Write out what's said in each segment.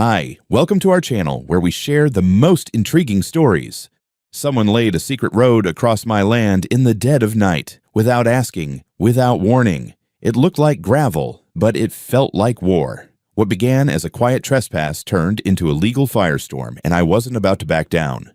Hi, welcome to our channel where we share the most intriguing stories. Someone laid a secret road across my land in the dead of night, without asking, without warning. It looked like gravel, but it felt like war. What began as a quiet trespass turned into a legal firestorm, and I wasn't about to back down.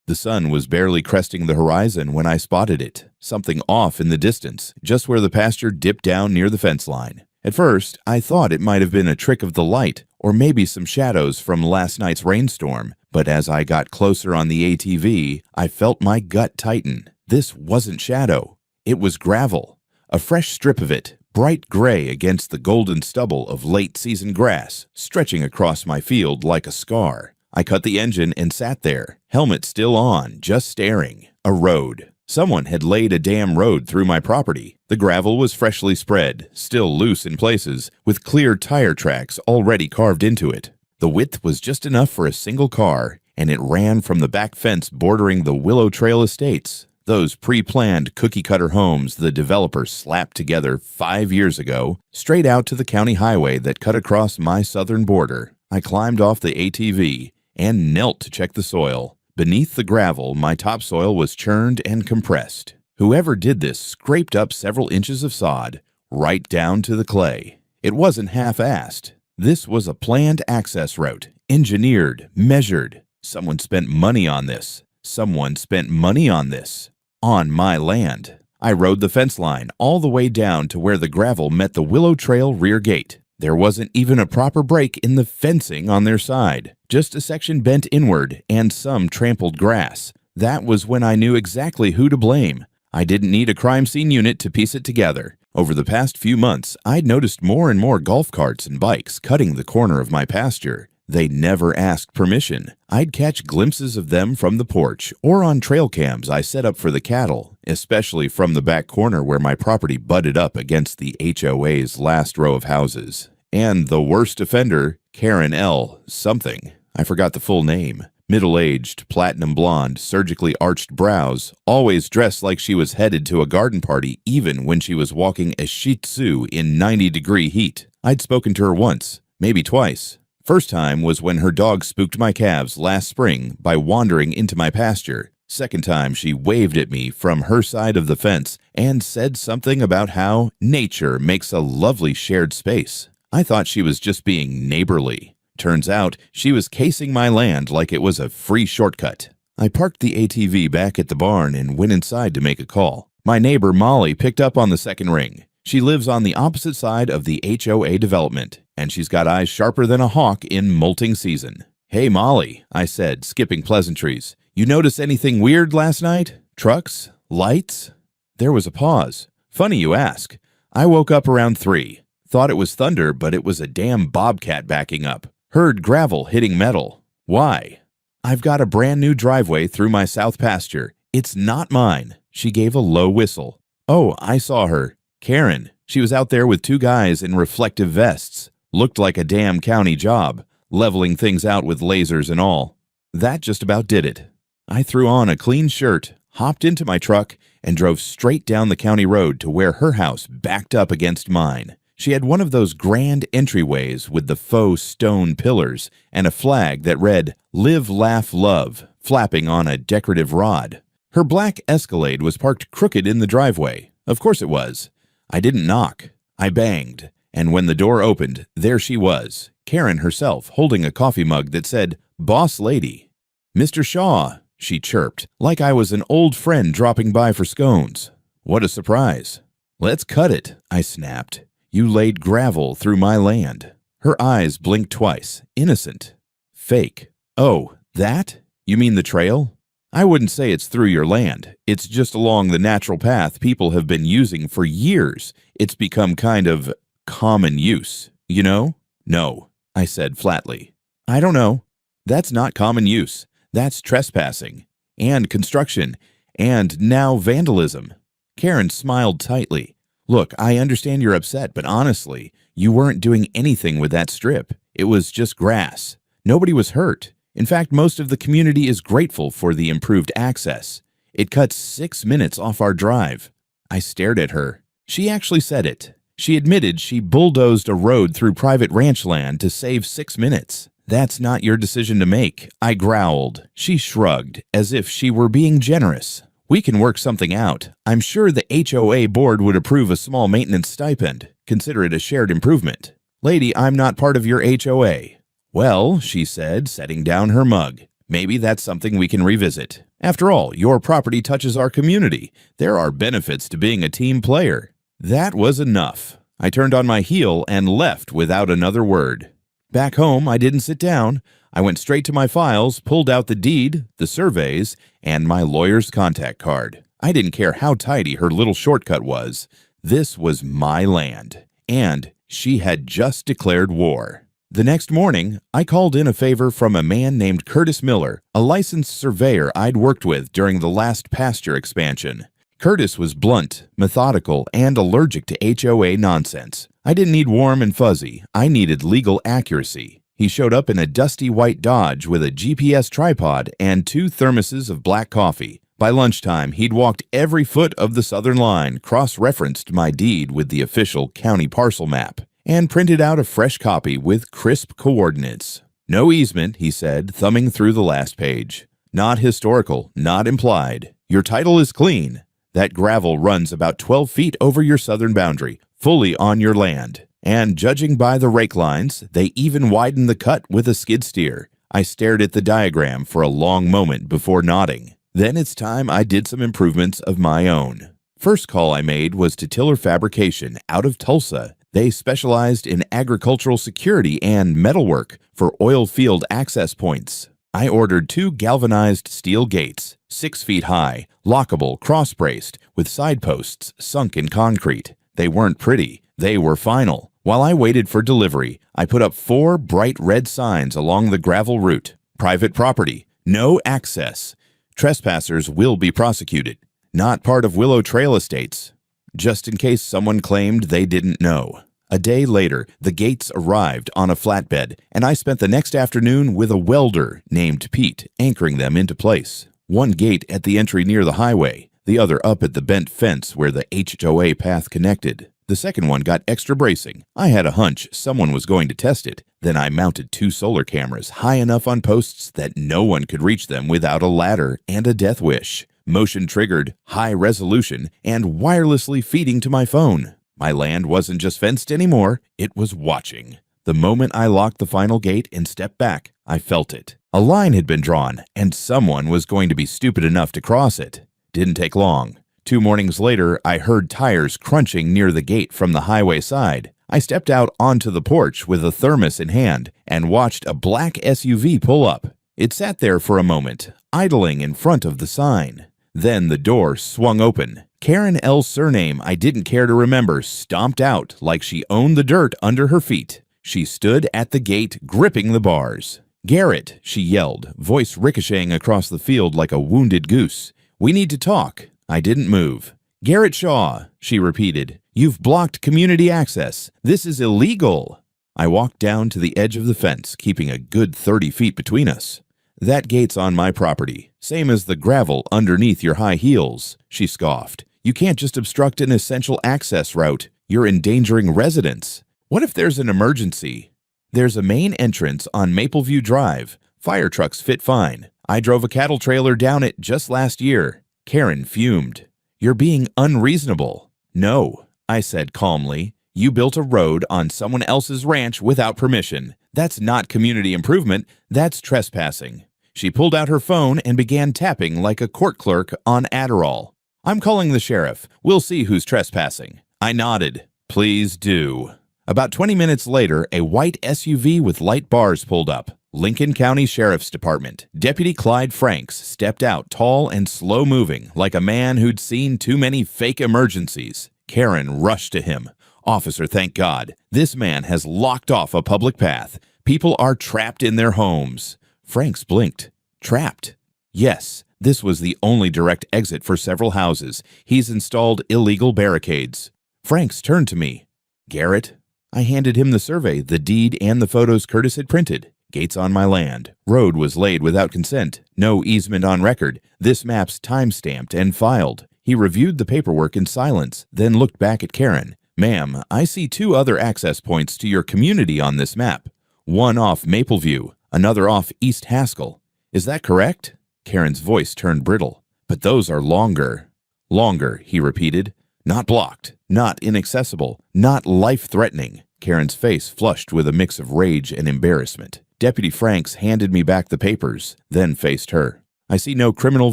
The sun was barely cresting the horizon when I spotted it, something off in the distance, just where the pasture dipped down near the fence line. At first, I thought it might have been a trick of the light, or maybe some shadows from last night's rainstorm, but as I got closer on the ATV, I felt my gut tighten. This wasn't shadow. It was gravel. A fresh strip of it, bright gray against the golden stubble of late-season grass, stretching across my field like a scar. I cut the engine and sat there, helmet still on, just staring. A road. Someone had laid a damn road through my property. The gravel was freshly spread, still loose in places, with clear tire tracks already carved into it. The width was just enough for a single car, and it ran from the back fence bordering the Willow Trail Estates, those pre-planned cookie-cutter homes the developer slapped together 5 years ago, straight out to the county highway that cut across my southern border. I climbed off the ATV and knelt to check the soil. Beneath the gravel, my topsoil was churned and compressed. Whoever did this scraped up several inches of sod, right down to the clay. It wasn't half-assed. This was a planned access route, engineered, measured. Someone spent money on this. Someone spent money on this. On my land. I rode the fence line all the way down to where the gravel met the Willow Trail rear gate. There wasn't even a proper break in the fencing on their side, just a section bent inward and some trampled grass. That was when I knew exactly who to blame. I didn't need a crime scene unit to piece it together. Over the past few months, I'd noticed more and more golf carts and bikes cutting the corner of my pasture. They never asked permission. I'd catch glimpses of them from the porch or on trail cams I set up for the cattle, especially from the back corner where my property butted up against the HOA's last row of houses. And the worst offender, Karen L. something. I forgot the full name. Middle-aged, platinum blonde, surgically arched brows, always dressed like she was headed to a garden party even when she was walking a Shih Tzu in 90-degree heat. I'd spoken to her once, maybe twice. First time was when her dog spooked my calves last spring by wandering into my pasture. Second time she waved at me from her side of the fence and said something about how nature makes a lovely shared space. I thought she was just being neighborly. Turns out she was casing my land like it was a free shortcut. I parked the ATV back at the barn and went inside to make a call. My neighbor Molly picked up on the second ring. She lives on the opposite side of the HOA development, and she's got eyes sharper than a hawk in molting season. "Hey Molly," I said, skipping pleasantries. "You notice anything weird last night? Trucks? Lights?" There was a pause. "Funny you ask. I woke up around 3. Thought it was thunder, but it was a damn bobcat backing up. Heard gravel hitting metal. Why? I've got a brand new driveway through my south pasture. It's not mine." She gave a low whistle. "Oh, I saw her. Karen. She was out there with 2 guys in reflective vests. Looked like a damn county job, leveling things out with lasers and all." That just about did it. I threw on a clean shirt, hopped into my truck, and drove straight down the county road to where her house backed up against mine. She had one of those grand entryways with the faux stone pillars and a flag that read, "Live, Laugh, Love," flapping on a decorative rod. Her black Escalade was parked crooked in the driveway. Of course it was. I didn't knock. I banged. And when the door opened, there she was, Karen herself, holding a coffee mug that said, "Boss Lady." "Mr. Shaw," she chirped, like I was an old friend dropping by for scones. What a surprise. "Let's cut it," I snapped. "You laid gravel through my land." Her eyes blinked twice. Innocent. Fake. "Oh, that? You mean the trail?" "I wouldn't say it's through your land. It's just along the natural path people have been using for years. It's become kind of common use, you know?" "No," I said flatly. "I don't know. That's not common use. That's trespassing. And construction. And now vandalism." Karen smiled tightly. "Look, I understand you're upset, but honestly, you weren't doing anything with that strip. It was just grass. Nobody was hurt. In fact, most of the community is grateful for the improved access. It cuts 6 minutes off our drive." I stared at her. She actually said it. She admitted she bulldozed a road through private ranch land to save 6 minutes. That's not your decision to make, I growled. She shrugged, as if she were being generous. We can work something out. I'm sure the HOA board would approve a small maintenance stipend. Consider it a shared improvement. Lady, I'm not part of your HOA. Well, she said, setting down her mug. Maybe that's something we can revisit. After all, your property touches our community. There are benefits to being a team player. That was enough. I turned on my heel and left without another word. Back home, I didn't sit down. I went straight to my files, pulled out the deed, the surveys, and my lawyer's contact card. I didn't care how tidy her little shortcut was. This was my land, and she had just declared war. The next morning, I called in a favor from a man named Curtis Miller, a licensed surveyor I'd worked with during the last pasture expansion. Curtis was blunt, methodical, and allergic to HOA nonsense. I didn't need warm and fuzzy. I needed legal accuracy. He showed up in a dusty white Dodge with a GPS tripod and 2 thermoses of black coffee. By lunchtime, he'd walked every foot of the southern line, cross-referenced my deed with the official county parcel map, and printed out a fresh copy with crisp coordinates. No easement, he said, thumbing through the last page. Not historical, not implied. Your title is clean. That gravel runs about 12 feet over your southern boundary, fully on your land. And judging by the rake lines, they even widened the cut with a skid steer. I stared at the diagram for a long moment before nodding. Then it's time I did some improvements of my own. First call I made was to Tiller Fabrication out of Tulsa. They specialized in agricultural security and metalwork for oil field access points. I ordered 2 galvanized steel gates, 6 feet high, lockable, cross-braced, with side posts sunk in concrete. They weren't pretty. They were final. While I waited for delivery, I put up 4 bright red signs along the gravel route. Private property. No access. Trespassers will be prosecuted. Not part of Willow Trail Estates. Just in case someone claimed they didn't know. A day later, the gates arrived on a flatbed, and I spent the next afternoon with a welder named Pete anchoring them into place. One gate at the entry near the highway, the other up at the bent fence where the HOA path connected. The second one got extra bracing. I had a hunch someone was going to test it. Then I mounted 2 solar cameras high enough on posts that no one could reach them without a ladder and a death wish. Motion triggered, high resolution, and wirelessly feeding to my phone. My land wasn't just fenced anymore, it was watching. The moment I locked the final gate and stepped back, I felt it. A line had been drawn, and someone was going to be stupid enough to cross it. Didn't take long. 2 mornings later, I heard tires crunching near the gate from the highway side. I stepped out onto the porch with a thermos in hand and watched a black SUV pull up. It sat there for a moment, idling in front of the sign. Then the door swung open. Karen L's surname I didn't care to remember stomped out like she owned the dirt under her feet. She stood at the gate, gripping the bars. "Garrett," she yelled, voice ricocheting across the field like a wounded goose. "We need to talk." I didn't move. "Garrett Shaw," she repeated. "You've blocked community access. This is illegal." I walked down to the edge of the fence, keeping a good 30 feet between us. "That gate's on my property, same as the gravel underneath your high heels," she scoffed. "You can't just obstruct an essential access route. You're endangering residents. What if there's an emergency? There's a main entrance on Mapleview Drive. Fire trucks fit fine. I drove a cattle trailer down it just last year." Karen fumed. "You're being unreasonable." "No," I said calmly. "You built a road on someone else's ranch without permission. That's not community improvement, that's trespassing." She pulled out her phone and began tapping like a court clerk on Adderall. "I'm calling the sheriff. We'll see who's trespassing." I nodded. "Please do." About 20 minutes later, a white SUV with light bars pulled up. Lincoln County Sheriff's Department. Deputy Clyde Franks stepped out, tall and slow-moving, like a man who'd seen too many fake emergencies. Karen rushed to him. "Officer, thank God. This man has locked off a public path. People are trapped in their homes." Franks blinked. "Trapped?" "Yes. This was the only direct exit for several houses. He's installed illegal barricades." Franks turned to me. "Garrett?" I handed him the survey, the deed, and the photos Curtis had printed. "Gates on my land. Road was laid without consent. No easement on record. This map's time-stamped and filed." He reviewed the paperwork in silence, then looked back at Karen. "Ma'am, I see 2 other access points to your community on this map. One off Mapleview, Another off East Haskell. Is that correct? Karen's voice turned brittle. But those are longer. Longer, he repeated. Not blocked, not inaccessible, not life-threatening. Karen's face flushed with a mix of rage and embarrassment. Deputy Franks handed me back the papers, then faced her. I see no criminal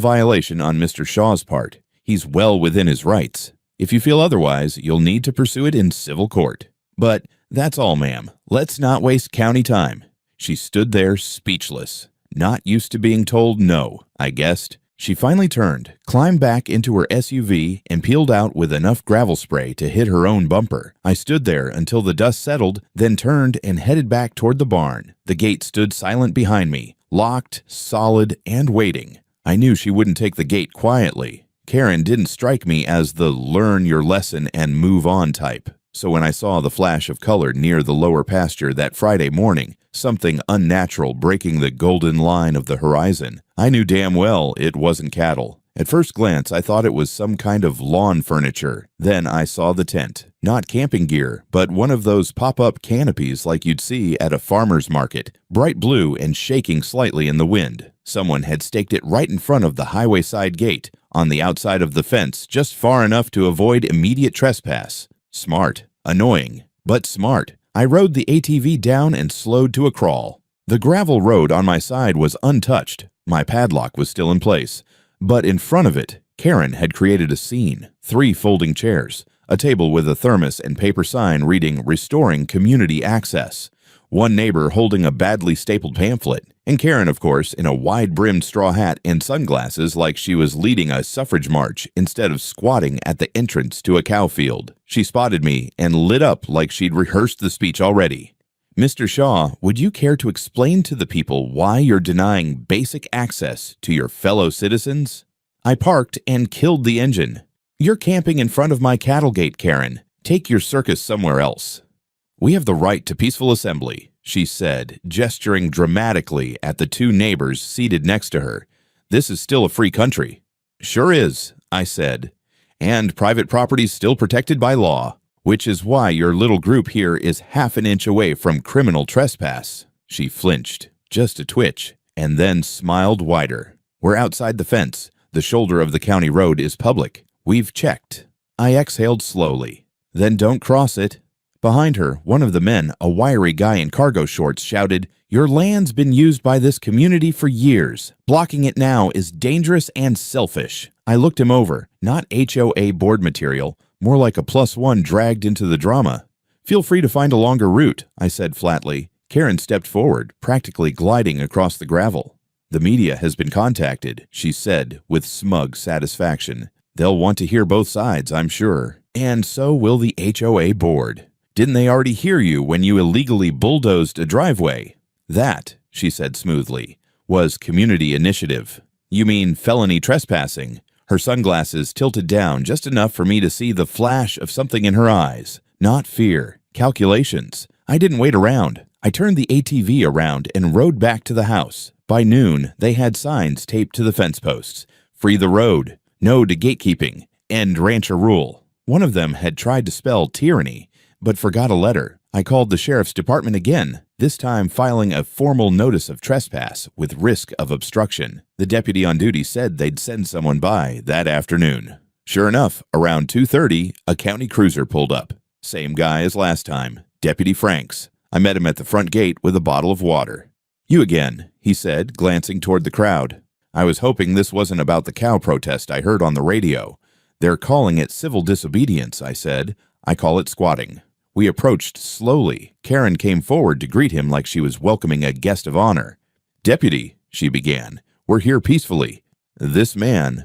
violation on Mr. Shaw's part. He's well within his rights. If you feel otherwise, you'll need to pursue it in civil court. But that's all, ma'am. Let's not waste county time. She stood there speechless. Not used to being told no, I guessed. She finally turned, climbed back into her SUV, and peeled out with enough gravel spray to hit her own bumper. I stood there until the dust settled, then turned and headed back toward the barn. The gate stood silent behind me, locked, solid, and waiting. I knew she wouldn't take the gate quietly. Karen didn't strike me as the learn your lesson and move on type. So when I saw the flash of color near the lower pasture that Friday morning, something unnatural breaking the golden line of the horizon, I knew damn well it wasn't cattle. At first glance, I thought it was some kind of lawn furniture. Then I saw the tent. Not camping gear, but one of those pop-up canopies like you'd see at a farmer's market, bright blue and shaking slightly in the wind. Someone had staked it right in front of the highway side gate, on the outside of the fence, just far enough to avoid immediate trespass. Smart. Annoying, but smart. I rode the ATV down and slowed to a crawl. The gravel road on my side was untouched. My padlock was still in place. But in front of it, Karen had created a scene. 3 folding chairs, a table with a thermos and paper sign reading Restoring Community Access. One neighbor holding a badly stapled pamphlet, and Karen, of course, in a wide-brimmed straw hat and sunglasses like she was leading a suffrage march instead of squatting at the entrance to a cow field. She spotted me and lit up like she'd rehearsed the speech already. Mr. Shaw, would you care to explain to the people why you're denying basic access to your fellow citizens? I parked and killed the engine. You're camping in front of my cattle gate, Karen. Take your circus somewhere else. We have the right to peaceful assembly, she said, gesturing dramatically at the 2 neighbors seated next to her. This is still a free country. Sure is, I said. And private property's still protected by law, which is why your little group here is half an inch away from criminal trespass. She flinched, just a twitch, and then smiled wider. We're outside the fence. The shoulder of the county road is public. We've checked. I exhaled slowly. Then don't cross it. Behind her, one of the men, a wiry guy in cargo shorts, shouted, Your land's been used by this community for years. Blocking it now is dangerous and selfish. I looked him over. Not HOA board material, more like a +1 dragged into the drama. Feel free to find a longer route, I said flatly. Karen stepped forward, practically gliding across the gravel. The media has been contacted, she said with smug satisfaction. They'll want to hear both sides, I'm sure. And so will the HOA board. Didn't they already hear you when you illegally bulldozed a driveway? That, she said smoothly, was community initiative. You mean felony trespassing? Her sunglasses tilted down just enough for me to see the flash of something in her eyes. Not fear, calculations. I didn't wait around. I turned the ATV around and rode back to the house. By noon, they had signs taped to the fence posts. Free the road. No to gatekeeping. End rancher rule. One of them had tried to spell tyranny, but forgot a letter. I called the sheriff's department again, this time filing a formal notice of trespass with risk of obstruction. The deputy on duty said they'd send someone by that afternoon. Sure enough, around 2:30, a county cruiser pulled up. Same guy as last time, Deputy Franks. I met him at the front gate with a bottle of water. You again, he said, glancing toward the crowd. I was hoping this wasn't about the cow protest I heard on the radio. They're calling it civil disobedience, I said. I call it squatting. We approached slowly. Karen came forward to greet him like she was welcoming a guest of honor. Deputy, she began, we're here peacefully. This man,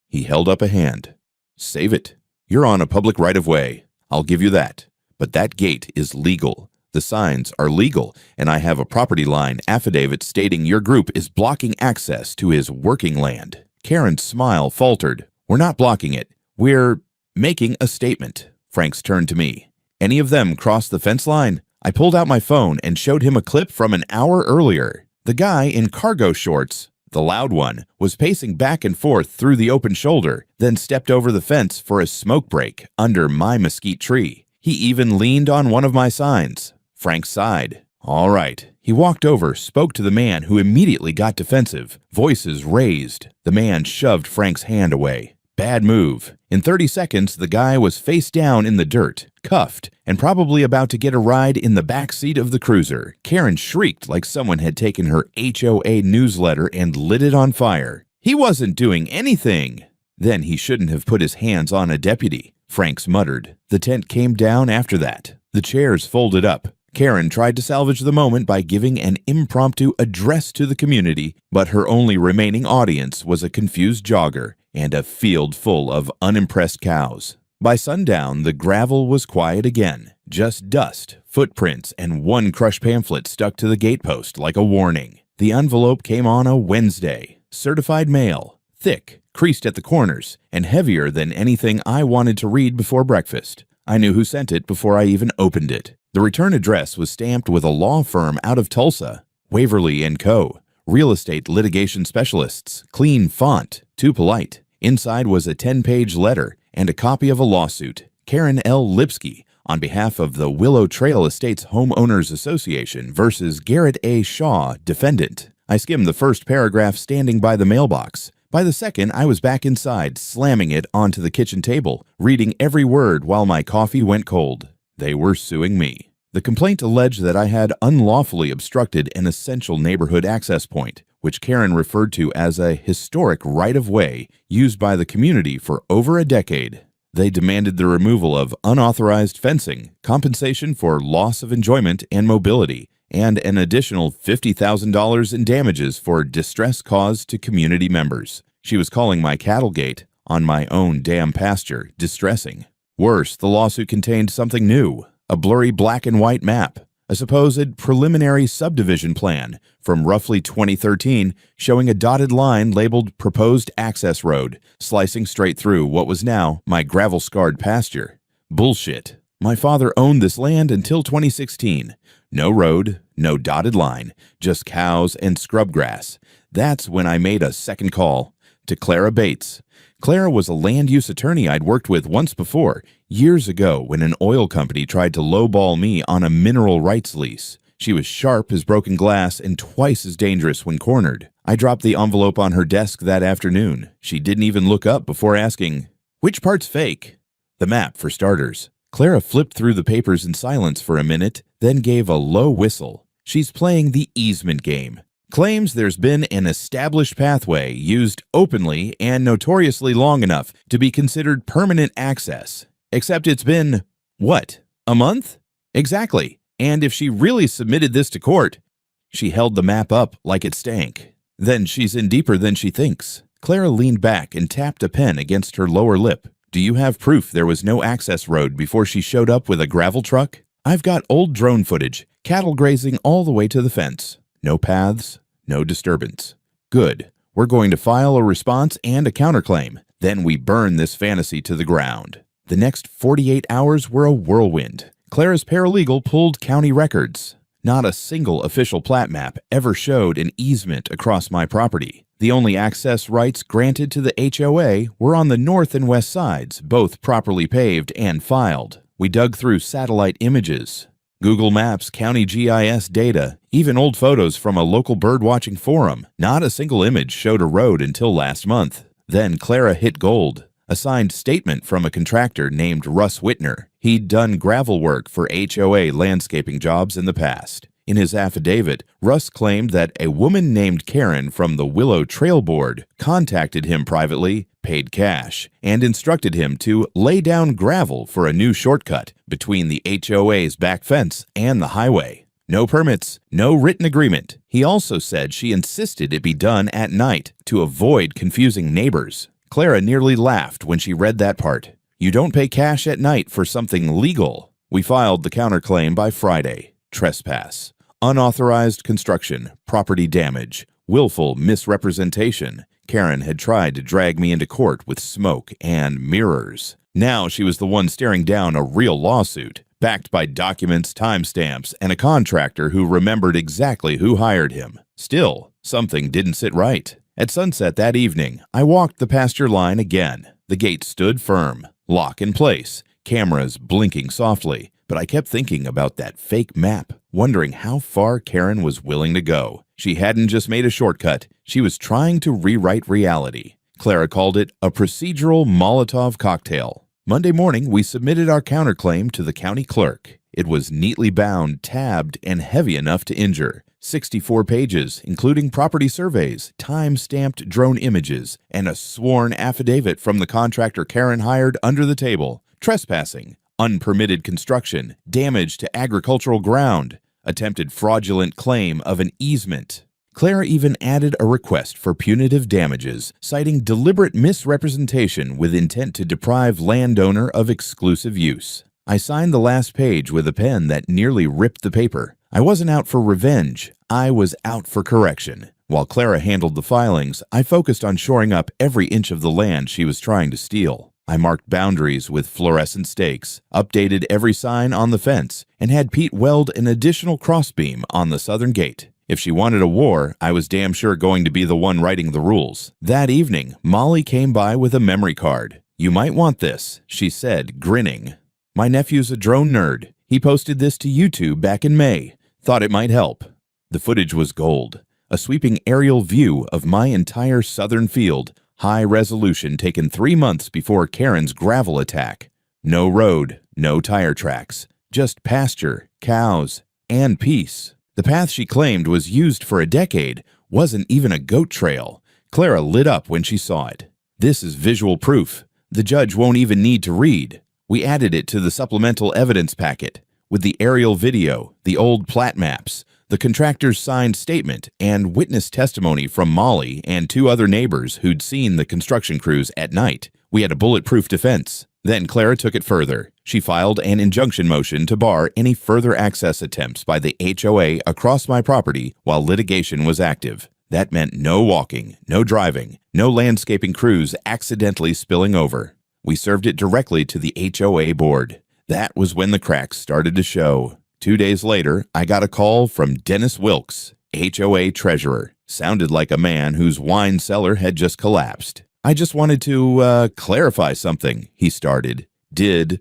he held up a hand. Save it. You're on a public right-of-way. I'll give you that. But that gate is legal. The signs are legal, and I have a property line affidavit stating your group is blocking access to his working land. Karen's smile faltered. We're not blocking it. We're making a statement. Franks turned to me. Any of them cross the fence line? I pulled out my phone and showed him a clip from an hour earlier. The guy in cargo shorts, the loud one, was pacing back and forth through the open shoulder, then stepped over the fence for a smoke break under my mesquite tree. He even leaned on one of my signs. Frank sighed. All right, He walked over, spoke to the man, who immediately got defensive, voices raised. The man shoved Frank's hand away. Bad move. In 30 seconds, the guy was face down in the dirt, cuffed, and probably about to get a ride in the back seat of the cruiser. Karen shrieked like someone had taken her HOA newsletter and lit it on fire. He wasn't doing anything. Then he shouldn't have put his hands on a deputy, Franks muttered. The tent came down after that. The chairs folded up. Karen tried to salvage the moment by giving an impromptu address to the community, but her only remaining audience was a confused jogger and a field full of unimpressed cows. By sundown, the gravel was quiet again. Just dust, footprints, and one crushed pamphlet stuck to the gatepost like a warning. The envelope came on a Wednesday. Certified mail, thick, creased at the corners, and heavier than anything I wanted to read before breakfast. I knew who sent it before I even opened it. The return address was stamped with a law firm out of Tulsa, Waverly & Co., real estate litigation specialists, clean font, too polite. Inside was a 10-page letter and a copy of a lawsuit. Karen L. Lipsky, on behalf of the Willow Trail Estates Homeowners Association versus Garrett A. Shaw, defendant. I skimmed the first paragraph standing by the mailbox. By the second, I was back inside, slamming it onto the kitchen table, reading every word while my coffee went cold. They were suing me. The complaint alleged that I had unlawfully obstructed an essential neighborhood access point, which Karen referred to as a historic right-of-way used by the community for over a decade. They demanded the removal of unauthorized fencing, compensation for loss of enjoyment and mobility, and an additional $50,000 in damages for distress caused to community members. She was calling my cattle gate on my own damn pasture distressing. Worse, the lawsuit contained something new, a blurry black and white map, a supposed preliminary subdivision plan from roughly 2013 showing a dotted line labeled Proposed Access Road, slicing straight through what was now my gravel-scarred pasture. Bullshit. My father owned this land until 2016. No road, no dotted line, just cows and scrub grass. That's when I made a second call to Clara Bates. Clara was a land use attorney I'd worked with once before, years ago when an oil company tried to lowball me on a mineral rights lease. She was sharp as broken glass and twice as dangerous when cornered. I dropped the envelope on her desk that afternoon. She didn't even look up before asking, "Which part's fake?" The map, for starters. Clara flipped through the papers in silence for a minute, then gave a low whistle. She's playing the easement game. Claims there's been an established pathway used openly and notoriously long enough to be considered permanent access. Except it's been, what, a month? Exactly. And if she really submitted this to court, she held the map up like it stank. Then she's in deeper than she thinks. Clara leaned back and tapped a pen against her lower lip. Do you have proof there was no access road before she showed up with a gravel truck? I've got old drone footage, cattle grazing all the way to the fence. No paths, no disturbance. Good. We're going to file a response and a counterclaim. Then we burn this fantasy to the ground. The next 48 hours were a whirlwind. Clara's paralegal pulled county records. Not a single official plat map ever showed an easement across my property. The only access rights granted to the HOA were on the north and west sides, both properly paved and filed. We dug through satellite images, Google Maps, county GIS data, even old photos from a local birdwatching forum. Not a single image showed a road until last month. Then Clara hit gold. A signed statement from a contractor named Russ Whitner. He'd done gravel work for HOA landscaping jobs in the past. In his affidavit, Russ claimed that a woman named Karen from the Willow Trail Board contacted him privately, paid cash, and instructed him to lay down gravel for a new shortcut between the HOA's back fence and the highway. No permits, no written agreement. He also said she insisted it be done at night to avoid confusing neighbors. Clara nearly laughed when she read that part. You don't pay cash at night for something legal. We filed the counterclaim by Friday. Trespass, unauthorized construction, property damage, willful misrepresentation. Karen had tried to drag me into court with smoke and mirrors. Now she was the one staring down a real lawsuit, backed by documents, timestamps, and a contractor who remembered exactly who hired him. Still, something didn't sit right. At sunset that evening, I walked the pasture line again. The gate stood firm, lock in place, cameras blinking softly, but I kept thinking about that fake map, wondering how far Karen was willing to go. She hadn't just made a shortcut, she was trying to rewrite reality. Clara called it a procedural Molotov cocktail. Monday morning, we submitted our counterclaim to the county clerk. It was neatly bound, tabbed, and heavy enough to injure. 64 pages, including property surveys, time-stamped drone images, and a sworn affidavit from the contractor Karen hired under the table. Trespassing, unpermitted construction, damage to agricultural ground, attempted fraudulent claim of an easement. Clara even added a request for punitive damages, citing deliberate misrepresentation with intent to deprive landowner of exclusive use. I signed the last page with a pen that nearly ripped the paper. I wasn't out for revenge, I was out for correction. While Clara handled the filings, I focused on shoring up every inch of the land she was trying to steal. I marked boundaries with fluorescent stakes, updated every sign on the fence, and had Pete weld an additional crossbeam on the southern gate. If she wanted a war, I was damn sure going to be the one writing the rules. That evening, Molly came by with a memory card. "You might want this," she said, grinning. "My nephew's a drone nerd. He posted this to YouTube back in May. Thought it might help." The footage was gold. A sweeping aerial view of my entire southern field, high resolution, taken 3 months before Karen's gravel attack. No road, no tire tracks, just pasture, cows, and peace. The path she claimed was used for a decade wasn't even a goat trail. Clara lit up when she saw it. "This is visual proof. The judge won't even need to read." We added it to the supplemental evidence packet, with the aerial video, the old plat maps, the contractor's signed statement, and witness testimony from Molly and 2 other neighbors who'd seen the construction crews at night. We had a bulletproof defense. Then Clara took it further. She filed an injunction motion to bar any further access attempts by the HOA across my property while litigation was active. That meant no walking, no driving, no landscaping crews accidentally spilling over. We served it directly to the HOA board. That was when the cracks started to show. 2 days later, I got a call from Dennis Wilkes, HOA treasurer. Sounded like a man whose wine cellar had just collapsed. "I just wanted to clarify something," he started. Did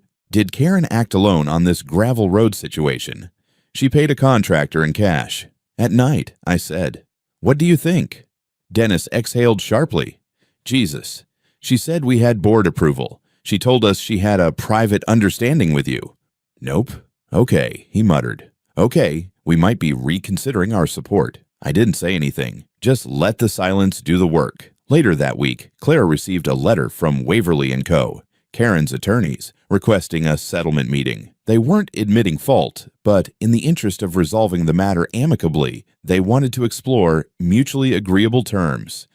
Karen act alone on this gravel road situation? "She paid a contractor in cash." "At night," I said. "What do you think?" Dennis exhaled sharply. "Jesus. She said we had board approval. She told us she had a private understanding with you." "Nope." "Okay," he muttered. "Okay, we might be reconsidering our support." I didn't say anything. Just let the silence do the work. Later that week, Clara received a letter from Waverly & Co., Karen's attorneys, requesting a settlement meeting. They weren't admitting fault, but in the interest of resolving the matter amicably, they wanted to explore mutually agreeable terms.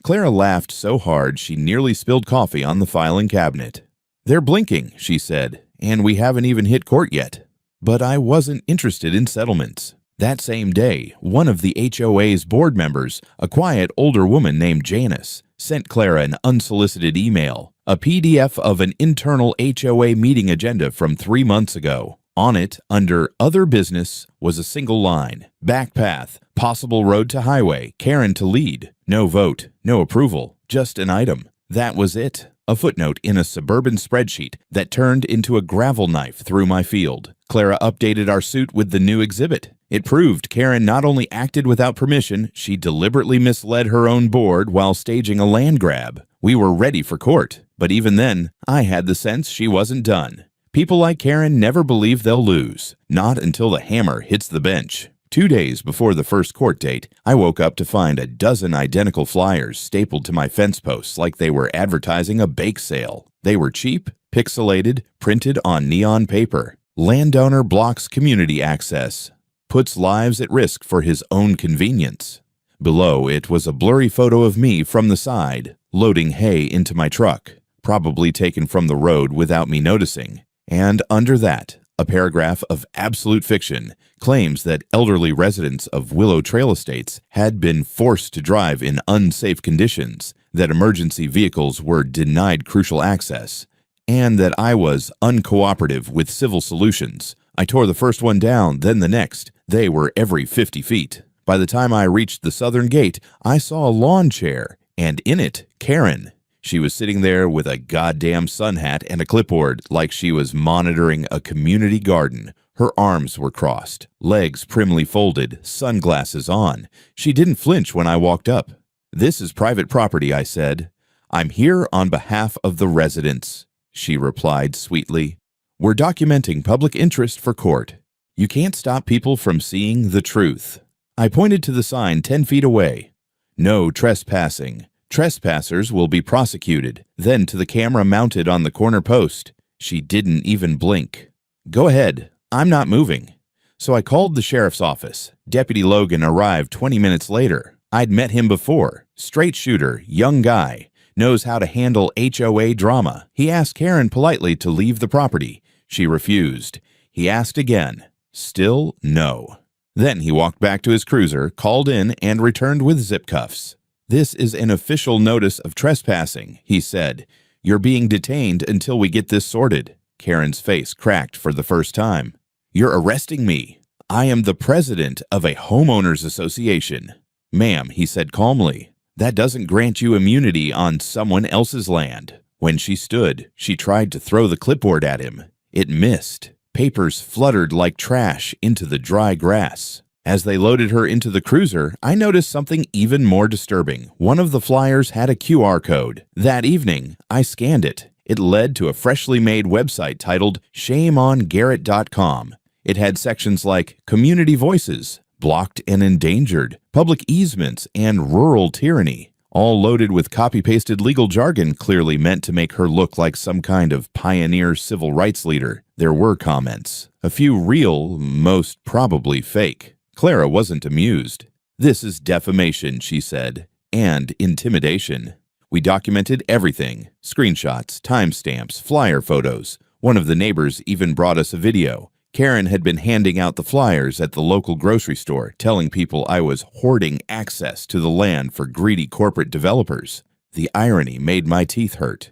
Clara laughed so hard she nearly spilled coffee on the filing cabinet. "They're blinking," she said, "and we haven't even hit court yet." But I wasn't interested in settlements. That same day, one of the HOA's board members, a quiet older woman named Janice, sent Clara an unsolicited email, a PDF of an internal HOA meeting agenda from 3 months ago. On it, under Other Business, was a single line: back path, possible road to highway, Karen to lead. No vote, no approval, just an item. That was it. A footnote in a suburban spreadsheet that turned into a gravel knife through my field. Clara updated our suit with the new exhibit. It proved Karen not only acted without permission, she deliberately misled her own board while staging a land grab. We were ready for court, but even then, I had the sense she wasn't done. People like Karen never believe they'll lose, not until the hammer hits the bench. 2 days before the first court date, I woke up to find a dozen identical flyers stapled to my fence posts like they were advertising a bake sale. They were cheap, pixelated, printed on neon paper. Landowner blocks community access. Puts lives at risk for his own convenience. Below it was a blurry photo of me from the side, loading hay into my truck, probably taken from the road without me noticing. And under that, a paragraph of absolute fiction claims that elderly residents of Willow Trail Estates had been forced to drive in unsafe conditions, that emergency vehicles were denied crucial access, and that I was uncooperative with civil solutions. I tore the first one down, then the next. They were every 50 feet. By the time I reached the southern gate, I saw a lawn chair, and in it, Karen. She was sitting there with a goddamn sun hat and a clipboard like she was monitoring a community garden. Her arms were crossed, legs primly folded, sunglasses on. She didn't flinch when I walked up. "This is private property," I said. "I'm here on behalf of the residents," she replied sweetly. "We're documenting public interest for court. You can't stop people from seeing the truth." I pointed to the sign 10 feet away. "No trespassing. Trespassers will be prosecuted." Then to the camera mounted on the corner post. She didn't even blink. "Go ahead. I'm not moving." So I called the sheriff's office. Deputy Logan arrived 20 minutes later. I'd met him before. Straight shooter, young guy, knows how to handle HOA drama. He asked Karen politely to leave the property. She refused. He asked again. Still no. Then he walked back to his cruiser, called in, and returned with zip cuffs. "This is an official notice of trespassing," he said. "You're being detained until we get this sorted." Karen's face cracked for the first time. "You're arresting me. I am the president of a homeowners association." "Ma'am," he said calmly, "that doesn't grant you immunity on someone else's land." When she stood, she tried to throw the clipboard at him. It missed. Papers fluttered like trash into the dry grass. As they loaded her into the cruiser, I noticed something even more disturbing. One of the flyers had a QR code. That evening, I scanned it. It led to a freshly made website titled shameongarrett.com. It had sections like Community Voices, Blocked and Endangered, Public Easements, and Rural Tyranny, all loaded with copy-pasted legal jargon clearly meant to make her look like some kind of pioneer civil rights leader. There were comments. A few real, most probably fake. Clara wasn't amused. "This is defamation," she said, "and intimidation." We documented everything. Screenshots, timestamps, flyer photos. One of the neighbors even brought us a video. Karen had been handing out the flyers at the local grocery store, telling people I was hoarding access to the land for greedy corporate developers. The irony made my teeth hurt.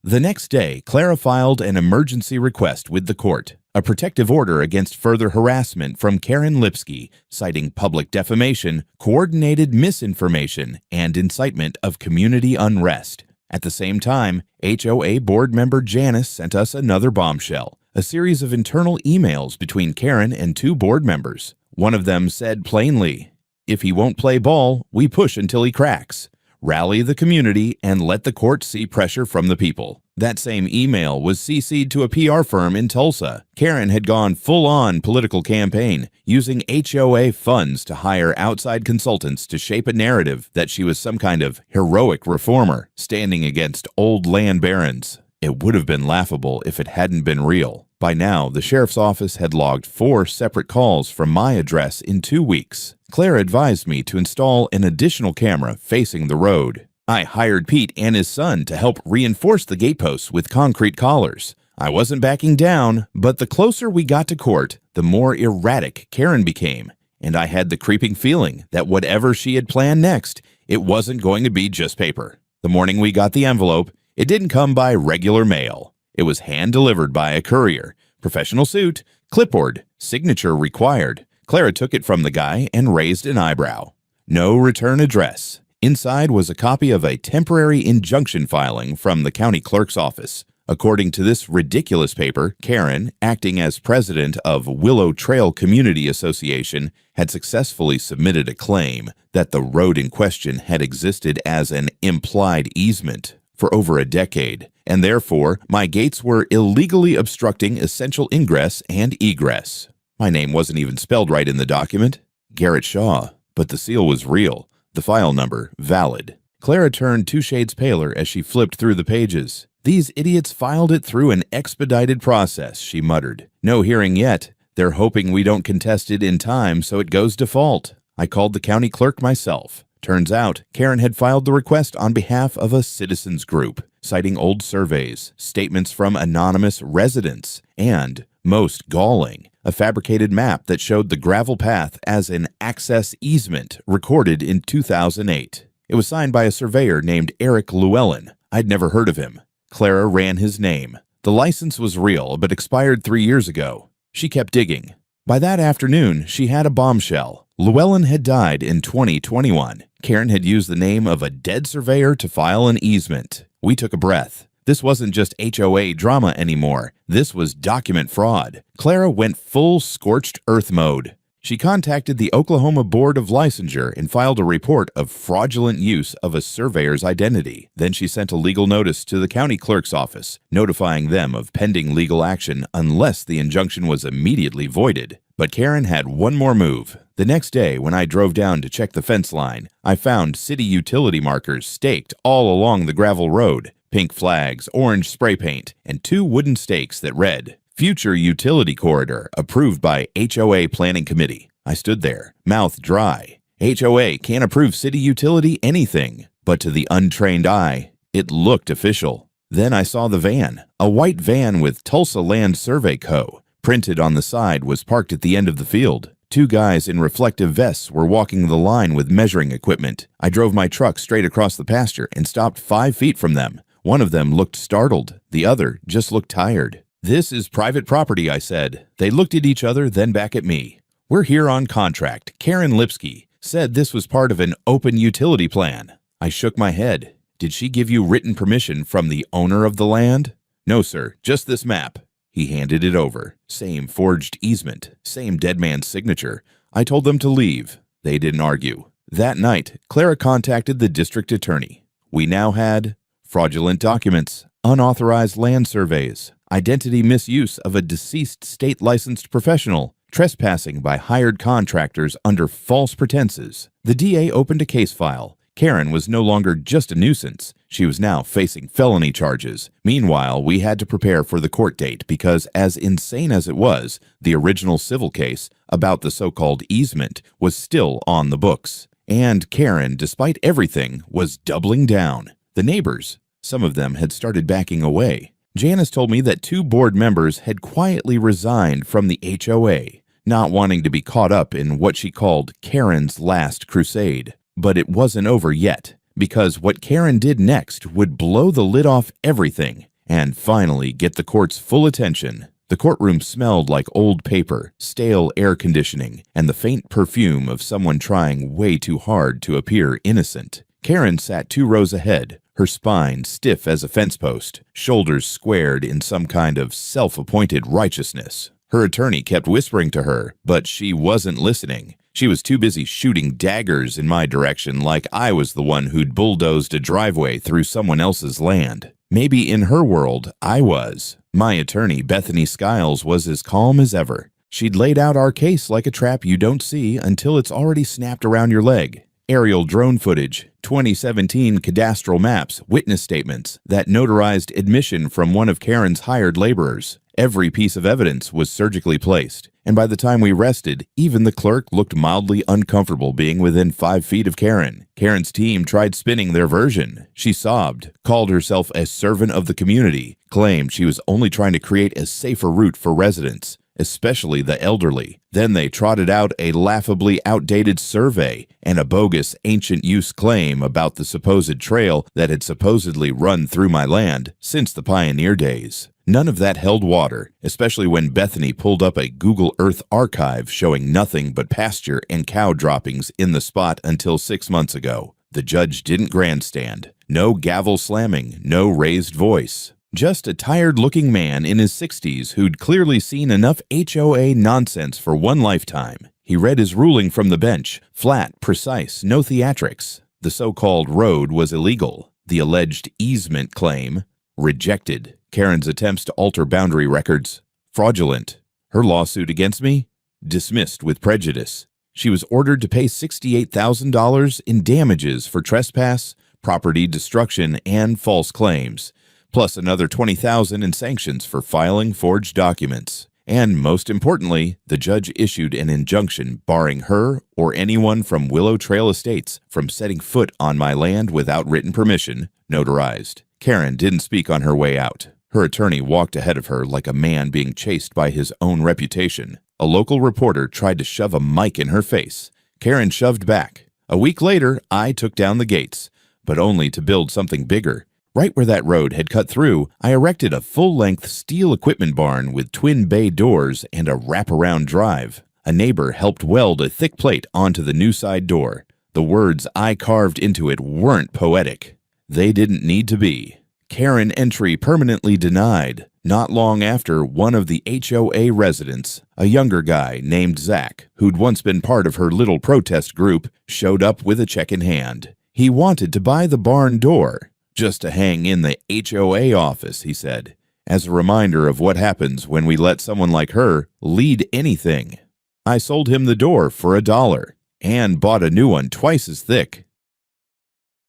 The next day, Clara filed an emergency request with the court, a protective order against further harassment from Karen Lipsky, citing public defamation, coordinated misinformation, and incitement of community unrest. At the same time, HOA board member Janice sent us another bombshell, a series of internal emails between Karen and two board members. One of them said plainly, "If he won't play ball, we push until he cracks. Rally the community and let the court see pressure from the people." That same email was CC'd to a PR firm in Tulsa. Karen had gone full-on political campaign, using HOA funds to hire outside consultants to shape a narrative that she was some kind of heroic reformer, standing against old land barons. It would have been laughable if it hadn't been real. By now, the sheriff's office had logged 4 separate calls from my address in 2 weeks. Claire advised me to install an additional camera facing the road. I hired Pete and his son to help reinforce the gateposts with concrete collars. I wasn't backing down, but the closer we got to court, the more erratic Karen became, and I had the creeping feeling that whatever she had planned next, it wasn't going to be just paper. The morning we got the envelope, it didn't come by regular mail. It was hand-delivered by a courier. Professional suit, clipboard, signature required. Clara took it from the guy and raised an eyebrow. No return address. Inside was a copy of a temporary injunction filing from the county clerk's office. According to this ridiculous paper, Karen, acting as president of Willow Trail Community Association, had successfully submitted a claim that the road in question had existed as an implied easement for over a decade, and therefore my gates were illegally obstructing essential ingress and egress. My name wasn't even spelled right in the document. Garrett Shaw, but the seal was real. The file number valid. Clara turned 2 shades paler as she flipped through the pages. "These idiots filed it through an expedited process," she muttered. "No hearing yet. They're hoping we don't contest it in time so it goes default." I called the county clerk myself. Turns out, Karen had filed the request on behalf of a citizens group, citing old surveys, statements from anonymous residents, and, most galling, a fabricated map that showed the gravel path as an access easement recorded in 2008. It was signed by a surveyor named Eric Llewellyn. I'd never heard of him. Clara ran his name. The license was real, but expired 3 years ago. She kept digging. By that afternoon, she had a bombshell. Llewellyn had died in 2021. Karen had used the name of a dead surveyor to file an easement. We took a breath. This wasn't just HOA drama anymore. This was document fraud. Clara went full scorched earth mode. She contacted the Oklahoma Board of Licensure and filed a report of fraudulent use of a surveyor's identity. Then she sent a legal notice to the county clerk's office, notifying them of pending legal action unless the injunction was immediately voided. But Karen had one more move. The next day, when I drove down to check the fence line, I found city utility markers staked all along the gravel road, pink flags, orange spray paint, and 2 wooden stakes that read, "Future Utility Corridor, approved by HOA Planning Committee." I stood there, mouth dry. HOA can't approve city utility anything, but to the untrained eye, it looked official. Then I saw the van, a white van with Tulsa Land Survey Co. Printed on the side was parked at the end of the field. 2 guys in reflective vests were walking the line with measuring equipment. I drove my truck straight across the pasture and stopped 5 feet from them. One of them looked startled. The other just looked tired. "This is private property," I said. They looked at each other, then back at me. "We're here on contract. Karen Lipsky said this was part of an open utility plan." I shook my head. "Did she give you written permission from the owner of the land?" "No, sir. Just this map." He handed it over. Same forged easement. Same dead man's signature. I told them to leave. They didn't argue. That night, Clara contacted the district attorney. We now had fraudulent documents, unauthorized land surveys, identity misuse of a deceased state-licensed professional, trespassing by hired contractors under false pretenses. The DA opened a case file. Karen was no longer just a nuisance. She was now facing felony charges. Meanwhile, we had to prepare for the court date because, as insane as it was, the original civil case about the so-called easement was still on the books. And Karen, despite everything, was doubling down. The neighbors, some of them had started backing away. Janice told me that 2 board members had quietly resigned from the HOA, not wanting to be caught up in what she called Karen's last crusade. But it wasn't over yet, because what Karen did next would blow the lid off everything and finally get the court's full attention. The courtroom smelled like old paper, stale air conditioning, and the faint perfume of someone trying way too hard to appear innocent. Karen sat 2 rows ahead, her spine stiff as a fence post, shoulders squared in some kind of self-appointed righteousness. Her attorney kept whispering to her, but she wasn't listening. She was too busy shooting daggers in my direction like I was the one who'd bulldozed a driveway through someone else's land. Maybe in her world, I was. My attorney, Bethany Skiles, was as calm as ever. She'd laid out our case like a trap you don't see until it's already snapped around your leg. Aerial drone footage, 2017 cadastral maps, witness statements, that notarized admission from one of Karen's hired laborers. Every piece of evidence was surgically placed, and by the time we rested, even the clerk looked mildly uncomfortable being within 5 feet of Karen. Karen's team tried spinning their version. She sobbed, called herself a servant of the community, claimed she was only trying to create a safer route for residents, especially the elderly. Then they trotted out a laughably outdated survey and a bogus ancient use claim about the supposed trail that had supposedly run through my land since the pioneer days. None of that held water, especially when Bethany pulled up a Google Earth archive showing nothing but pasture and cow droppings in the spot until 6 months ago. The judge didn't grandstand. No gavel slamming, no raised voice. Just a tired-looking man in his 60s who'd clearly seen enough HOA nonsense for one lifetime. He read his ruling from the bench, flat, precise, no theatrics. The so-called road was illegal. The alleged easement claim, rejected. Karen's attempts to alter boundary records, fraudulent. Her lawsuit against me, dismissed with prejudice. She was ordered to pay $68,000 in damages for trespass, property destruction, and false claims, plus another $20,000 in sanctions for filing forged documents. And most importantly, the judge issued an injunction barring her or anyone from Willow Trail Estates from setting foot on my land without written permission, notarized. Karen didn't speak on her way out. Her attorney walked ahead of her like a man being chased by his own reputation. A local reporter tried to shove a mic in her face. Karen shoved back. A week later, I took down the gates, but only to build something bigger. Right where that road had cut through, I erected a full-length steel equipment barn with twin bay doors and a wraparound drive. A neighbor helped weld a thick plate onto the new side door. The words I carved into it weren't poetic. They didn't need to be. Karen entry permanently denied. Not long after, one of the HOA residents, a younger guy named Zach, who'd once been part of her little protest group, showed up with a check in hand. He wanted to buy the barn door, just to hang in the HOA office, he said, as a reminder of what happens when we let someone like her lead anything. I sold him the door for $1 and bought a new one twice as thick.